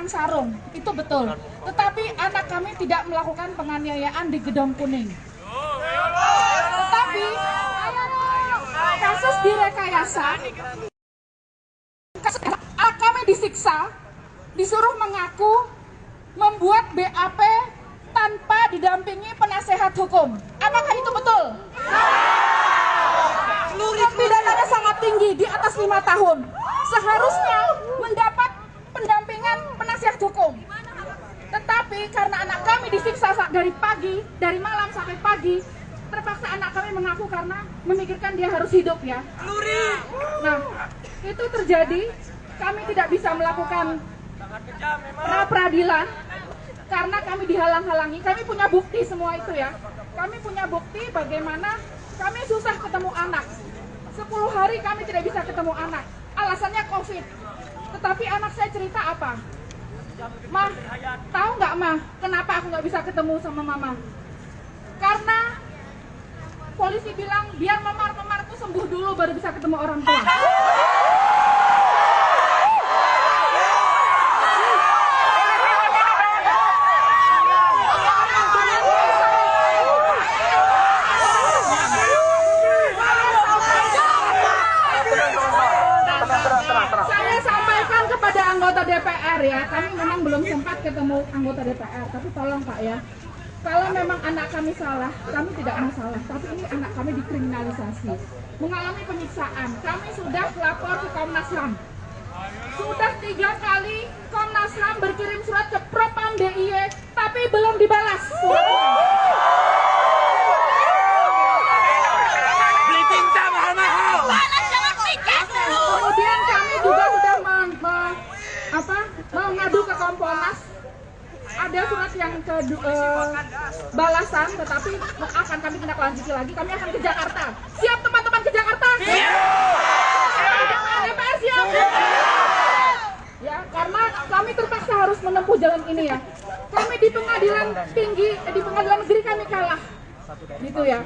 pasang sarung, itu betul. Tetapi anak kami tidak melakukan penganiayaan di Gedong Kuning. Tetapi kasus direkayasa, anak kami disiksa, disuruh mengaku, membuat BAP tanpa didampingi penasehat hukum. Apakah itu betul? Pidananya sangat tinggi, di atas 5 tahun. Seharusnya mendapat pendampingan penasihat hukum. Tetapi karena anak kami disiksa dari malam sampai pagi, terpaksa anak kami mengaku karena memikirkan dia harus hidup ya. Nah, itu terjadi, kami tidak bisa melakukan pra-peradilan karena kami dihalang-halangi. Kami punya bukti semua itu ya. Kami punya bukti bagaimana kami susah ketemu anak. 10 hari kami tidak bisa ketemu anak. Alasannya COVID. Tetapi anak saya cerita apa? Mah, tahu nggak Mah, kenapa aku nggak bisa ketemu sama Mama? Karena polisi bilang biar memar-memar itu sembuh dulu baru bisa ketemu orang tua. Saya sampaikan kepada anggota DPR ya, kami memang belum sempat ketemu anggota DPR, tapi tolong Pak ya, kalau memang anak kami salah, kami tidak masalah, tapi ini anak kami dikriminalisasi, mengalami penyiksaan. Kami sudah lapor ke Komnas HAM, sudah 3 kali Komnas HAM berkirim surat ke Propam DIY, tapi belum dibalas. Kemudian kami juga sudah mengadu ke Kompolnas, ada surat yang ke balasan, tetapi akan kami tindak lanjuti lagi. Kami akan ke Jakarta. Siap teman-teman ke Jakarta? Siap. DPR siap? Ya, karena kami terpaksa harus menempuh jalan ini ya. Kami di pengadilan tinggi, di pengadilan negeri kami kalah, gitu ya.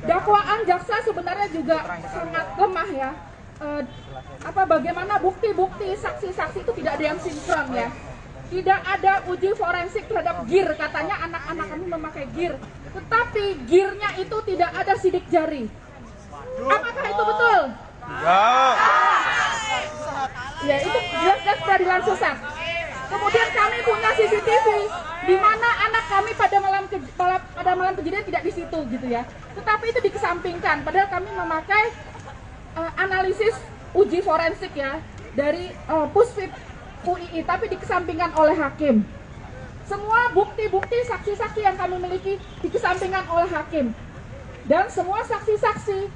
Dakwaan jaksa sebenarnya juga sangat lemah ya. Bagaimana bukti-bukti saksi-saksi itu tidak ada yang sinkron ya. Tidak ada uji forensik terhadap gear, katanya anak-anak kami memakai gear, tetapi gearnya itu tidak ada sidik jari. Apakah itu betul? Ya, itu jelas-jelas peradilan sesat. Kemudian kami punya CCTV di mana anak kami pada malam kejadian tidak di situ gitu ya. Tetapi itu dikesampingkan, padahal kami memakai analisis uji forensik ya dari Puspip UII, tapi dikesampingkan oleh hakim. Semua bukti-bukti saksi-saksi yang kami miliki dikesampingkan oleh hakim. Dan semua saksi-saksi,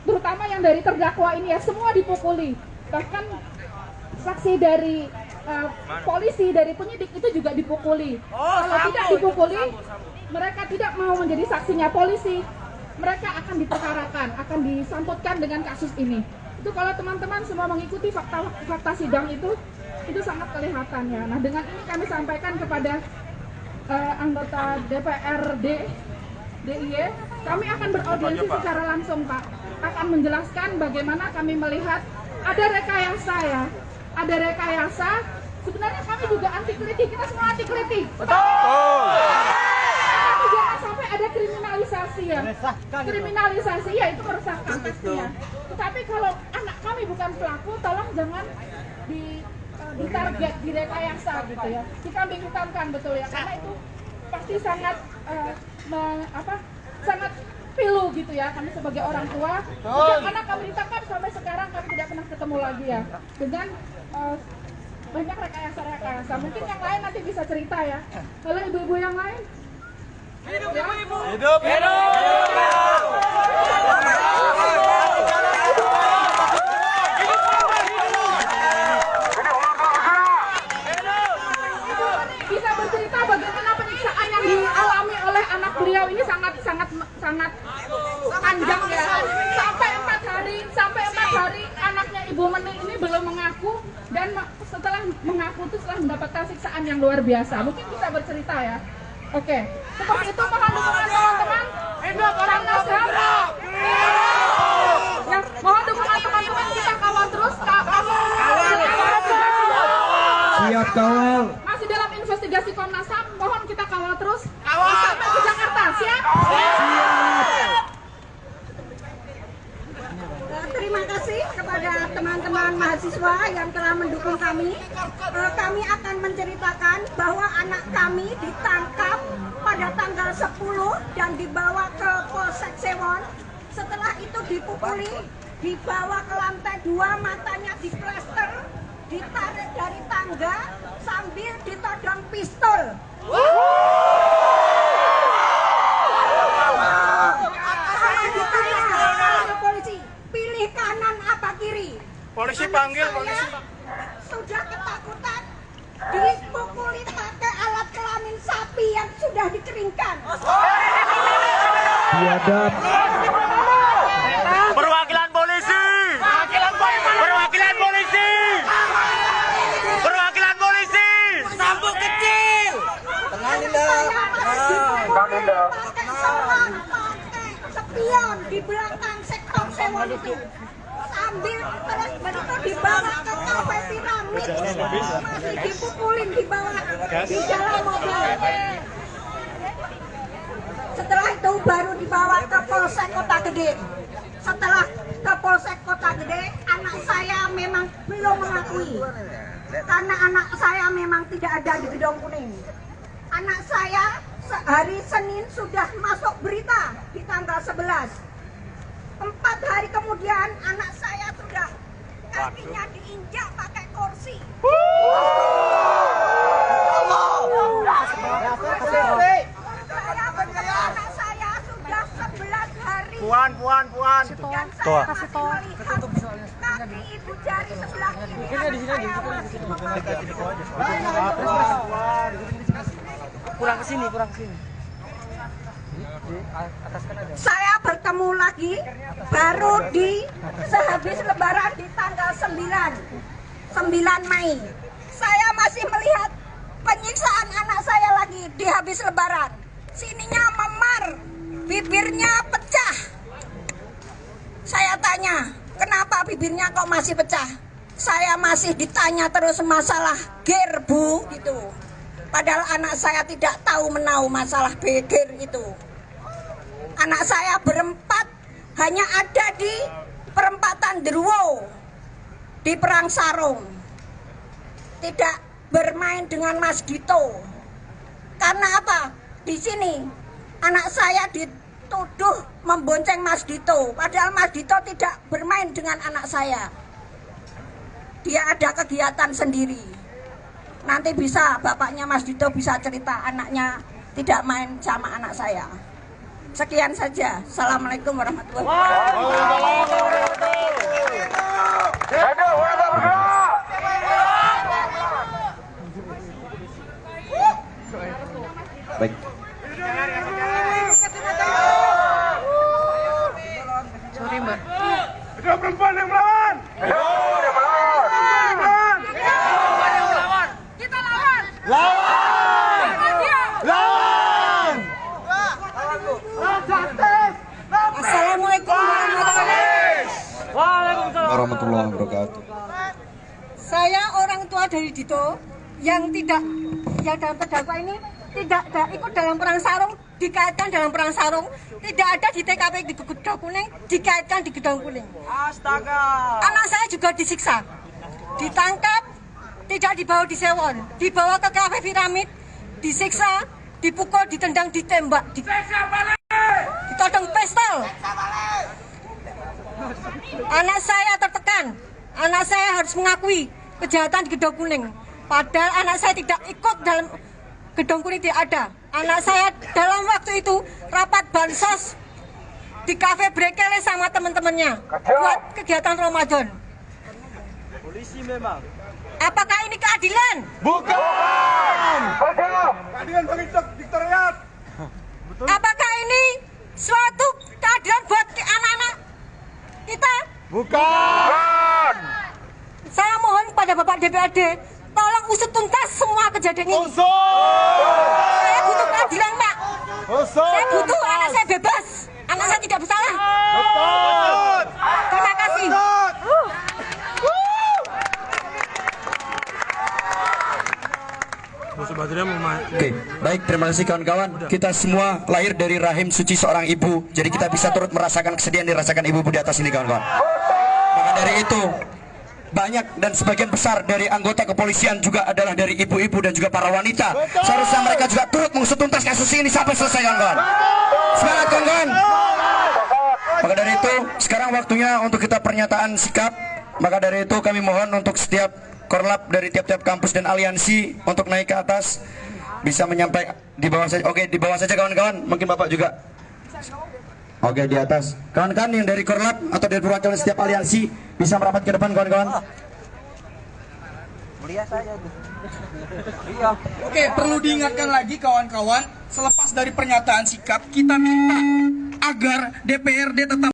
terutama yang dari terdakwa ini ya, semua dipukuli. Bahkan saksi dari polisi, dari penyidik itu juga dipukuli. Kalau tidak dipukuli, mereka tidak mau menjadi saksinya polisi, mereka akan diperkarakan, akan disangkutkan dengan kasus ini. Itu kalau teman-teman semua mengikuti fakta sidang itu sangat kelihatan ya. Nah, dengan ini kami sampaikan kepada anggota DPRD DIY, kami akan beraudiensi secara langsung Pak, akan menjelaskan bagaimana kami melihat ada rekayasa ya, ada rekayasa. Sebenarnya kami juga anti kritik, kita semua anti kritik. Betul. Tapi jangan sampai ada kriminalisasi ya. Kriminalisasi ya itu meresahkan pastinya. Tetapi kalau anak kami bukan pelaku, tolong jangan ditarget, direkayasa gitu ya. Dikambing hitamkan betul ya, karena itu pasti sangat sangat pilu gitu ya. Kami sebagai orang tua, sejak anak kami ditangkap sampai sekarang kami tidak pernah ketemu lagi ya. Dengan banyak rekayasa-rekayasa. Mungkin yang lain nanti bisa cerita ya. Kalau ibu-ibu yang lain? Hidup ya? Ibu-ibu! Hidup! Hidup! Bisa bercerita bagaimana penyiksaan yang dialami oleh anak beliau ini sangat panjang ya. Sampai 4 hari anaknya Ibu Meni ini belum mengaku, dan setelah mengaku itu setelah mendapatkan siksaan yang luar biasa. Mungkin bisa bercerita ya. Oke, seperti itu mohon dukungan teman-teman. Komnas HAM. Ya, mohon dukungan teman-teman, kita kawal terus. Siap kawal. Masih dalam investigasi Komnas HAM, mohon kita kawal terus sampai ke Jakarta. Siap? Terima kasih kepada teman-teman mahasiswa yang telah mendukung kami. Kami akan menceritakan bahwa anak kami ditangkap pada tanggal 10 dan dibawa ke Polsek Sewon. Setelah itu dipukuli, dibawa ke lantai 2, matanya diplester, ditarik dari tangga sambil ditodong pistol. Saya ditanya oleh polisi, pilih kanan apa kiri? Polisi panggil, Saya polisi. sudah ketakutan, dipukuli pakai alat kelamin sapi yang sudah dikeringkan. Biadab. Perwakilan polisi. Perwakilan polisi. Perwakilan polisi. Sambung kecil. Pakai selang, pakai spion di belakang sektor Sewon itu. Sambil terus begitu dibawa ke kafe piramid, masih dipukulin di bawah di dalam mobil. Setelah itu baru dibawa ke Polsek Kota Gede. Setelah ke Polsek Kota Gede, anak saya memang belum mengakui. Karena anak saya memang tidak ada di Gedung Kuning. Anak saya hari Senin sudah masuk berita di tanggal 11. 4 hari kemudian anak saya sudah kakinya diinjak pakai kursi. Anak saya sudah 11 hari. Puan. Dan saya masih melihat kaki ibu jari sebelah kiri. Saya masih Kurang ke sini. Saya bertemu lagi baru di sehabis lebaran di tanggal 9 Mei. Saya masih melihat penyiksaan anak saya lagi di habis lebaran. Sininya memar, bibirnya pecah. Saya tanya, kenapa bibirnya kok masih pecah? Saya masih ditanya terus masalah gear, Bu, gitu. Padahal anak saya tidak tahu menau masalah gear itu. Anak saya berempat hanya ada di perempatan Derwo, di Perang Sarung. Tidak bermain dengan Mas Dito. Karena apa? Di sini anak saya dituduh membonceng Mas Dito. Padahal Mas Dito tidak bermain dengan anak saya. Dia ada kegiatan sendiri. Nanti bisa bapaknya Mas Dito bisa cerita anaknya tidak main sama anak saya. Sekian saja. Assalamualaikum warahmatullahi wabarakatuh. Baik. Sorry, Mbak. Hidup perempuan yang melawan. Kita lawan! Assalamualaikum Warahmatullahi wabarakatuh. Saya orang tua dari Dito yang dalam terdakwa ini tidak ikut dalam perang sarung, dikaitkan dalam perang sarung, tidak ada di TKP di Gedung Kuning, dikaitkan di Gedung Kuning. Astaga. Anak saya juga disiksa, ditangkap, tidak dibawa di Sewon, dibawa ke kafe piramid, disiksa, dipukul, ditendang, ditembak, ditodong pistol. Anak saya tertekan, anak saya harus mengakui kejahatan di Gedung Kuning. Padahal anak saya tidak ikut dalam Gedung Kuning, tidak ada. Anak saya dalam waktu itu rapat bansos di kafe Brekele sama teman-temannya buat kegiatan Ramadan. Polisi memang. Apakah ini keadilan? Bukan. Keadilan bagi diktatoriat. Apakah ini suatu keadilan buat anak-anak kita? Bukan. Saya mohon pada Bapak DPRD, tolong usut tuntas semua kejadian ini. Saya butuh keadilan, Pak. Saya butuh anak saya bebas. Anak saya tidak bersalah. Terima kasih. Oke, baik, terima kasih kawan-kawan. Kita semua lahir dari rahim suci seorang ibu, jadi kita bisa turut merasakan kesedihan dirasakan ibu-ibu di atas ini kawan-kawan. Maka dari itu, banyak dan sebagian besar dari anggota kepolisian juga adalah dari ibu-ibu dan juga para wanita. Seharusnya mereka juga turut mengusut tuntas kasus ini sampai selesai kawan-kawan. Semangat kawan-kawan. Maka dari itu, sekarang waktunya untuk kita pernyataan sikap. Maka dari itu kami mohon untuk setiap korlap dari tiap-tiap kampus dan aliansi untuk naik ke atas, bisa menyampaikan di bawah saja. Oke, di bawah saja kawan-kawan. Mungkin Bapak juga. Oke, di atas. Kawan-kawan yang dari korlap atau dari perwakilan setiap aliansi bisa merapat ke depan kawan-kawan. Mulia saya tuh. Iya. Oke, perlu diingatkan lagi kawan-kawan, selepas dari pernyataan sikap kita minta agar DPRD tetap